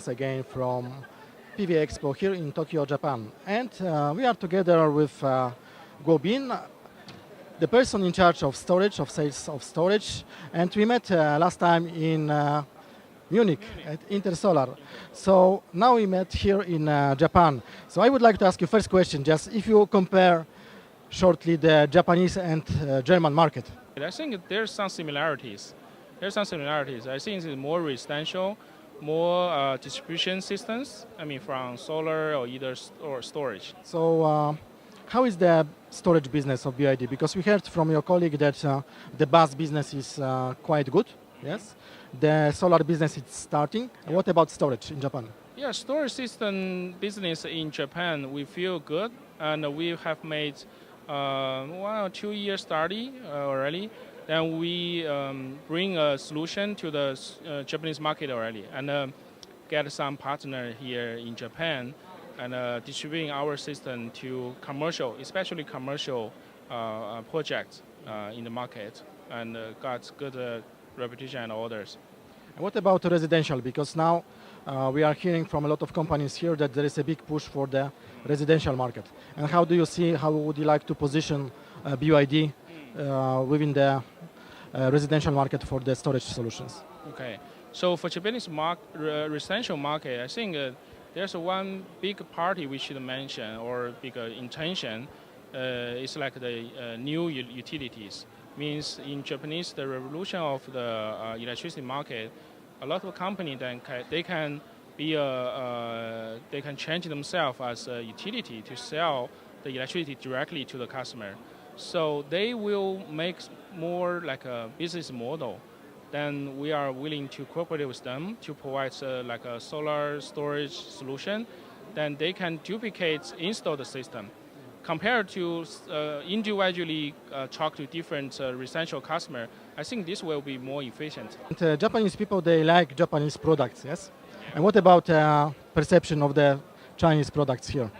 once again from PV Expo here in Tokyo, Japan. And we are together with Gobin, the person in charge of storage, of sales of storage. And we met last time in Munich at Intersolar. So now we met here in Japan. So I would like to ask you first question, just if you compare shortly the Japanese and German market. I think there's some similarities. I think it's more residential, more distribution systems. I mean, from solar or either or storage. So how is the storage business of BYD? Because we heard from your colleague that the bus business is quite good. Yes. The solar business is starting. Yeah. What about storage in Japan? Yeah, storage system business in Japan, we feel good, and we have made 1 or 2 year study already. Then we bring a solution to the Japanese market already, and get some partner here in Japan, and distributing our system to commercial, especially commercial projects in the market, and got good reputation and orders. And what about residential? Because now we are hearing from a lot of companies here that there is a big push for the residential market. And how do you see, how would you like to position BYD within the residential market for the storage solutions? Okay, so for Japanese residential market, I think there's one big party we should mention, or big intention. It's like the new utilities. Means in Japanese, the revolution of the electricity market, a lot of companies then they can change themselves as a utility to sell the electricity directly to the customer. So they will make more like a business model. Then we are willing to cooperate with them to provide like a solar storage solution. Then they can install the system. Compared to individually talk to different residential customer, I think this will be more efficient. And, Japanese people, they like Japanese products, yes? And what about perception of the Chinese products here?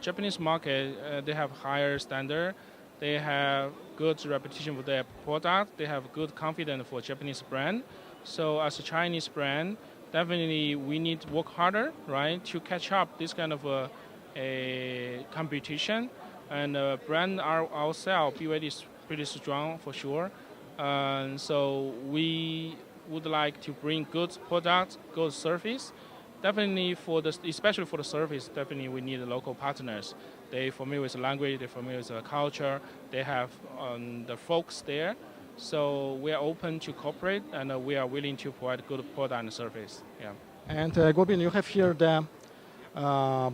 Japanese market, they have higher standard. They have good reputation for their product. They have good confidence for Japanese brand. So as a Chinese brand, definitely we need to work harder, right, to catch up this kind of a competition, and brand ourselves, BYD is pretty strong for sure. So we would like to bring good product, good service. Definitely especially for the service, definitely we need local partners. They familiar with the language, they familiar with the culture, they have the folks there. So we are open to cooperate, and we are willing to provide good product and service. Yeah. And Gobin, you have here the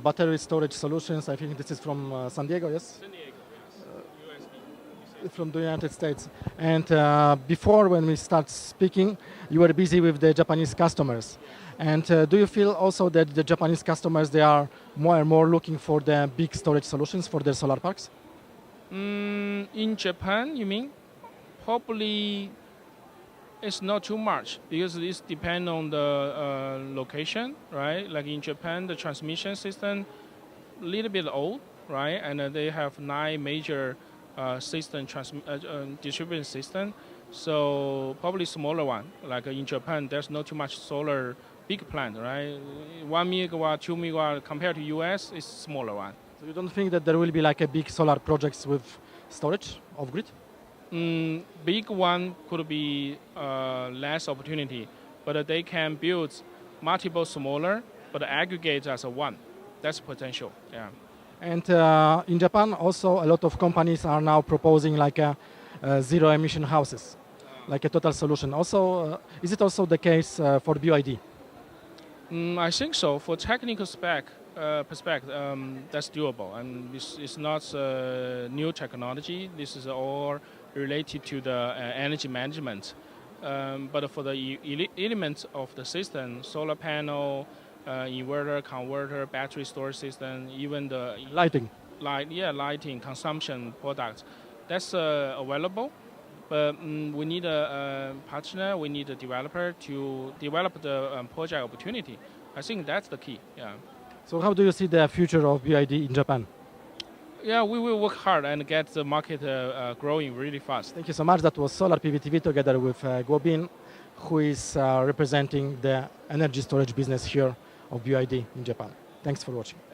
battery storage solutions. I think this is from San Diego, yes? San Diego, yes. From the United States. And before, when we start speaking, you were busy with the Japanese customers. And do you feel also that the Japanese customers, they are more and more looking for the big storage solutions for their solar parks? In Japan, you mean? Probably it's not too much, because this depends on the location, right? Like in Japan, the transmission system a little bit old, right? And they have 9 major distribution system. So probably smaller one. Like in Japan, there's not too much solar big plant, right? 1 megawatt, 2 megawatt, compared to US, it's smaller one. So you don't think that there will be like a big solar projects with storage off grid? Big one could be less opportunity, but they can build multiple smaller, but aggregate as a one. That's potential, yeah. And in Japan, also a lot of companies are now proposing like a zero emission houses, like a total solution. Also, is it also the case for BYD? I think so. For technical perspective, that's doable, and this is not new technology. This is all related to the energy management. But for the elements of the system, solar panel, inverter, converter, battery storage system, even the lighting consumption products, that's available. But we need a partner, we need a developer to develop the project opportunity. I think that's the key. Yeah. So how do you see the future of BYD in Japan? Yeah, we will work hard and get the market growing really fast. Thank you so much. That was Solar PV TV together with Gobin, who is representing the energy storage business here of BYD in Japan. Thanks for watching.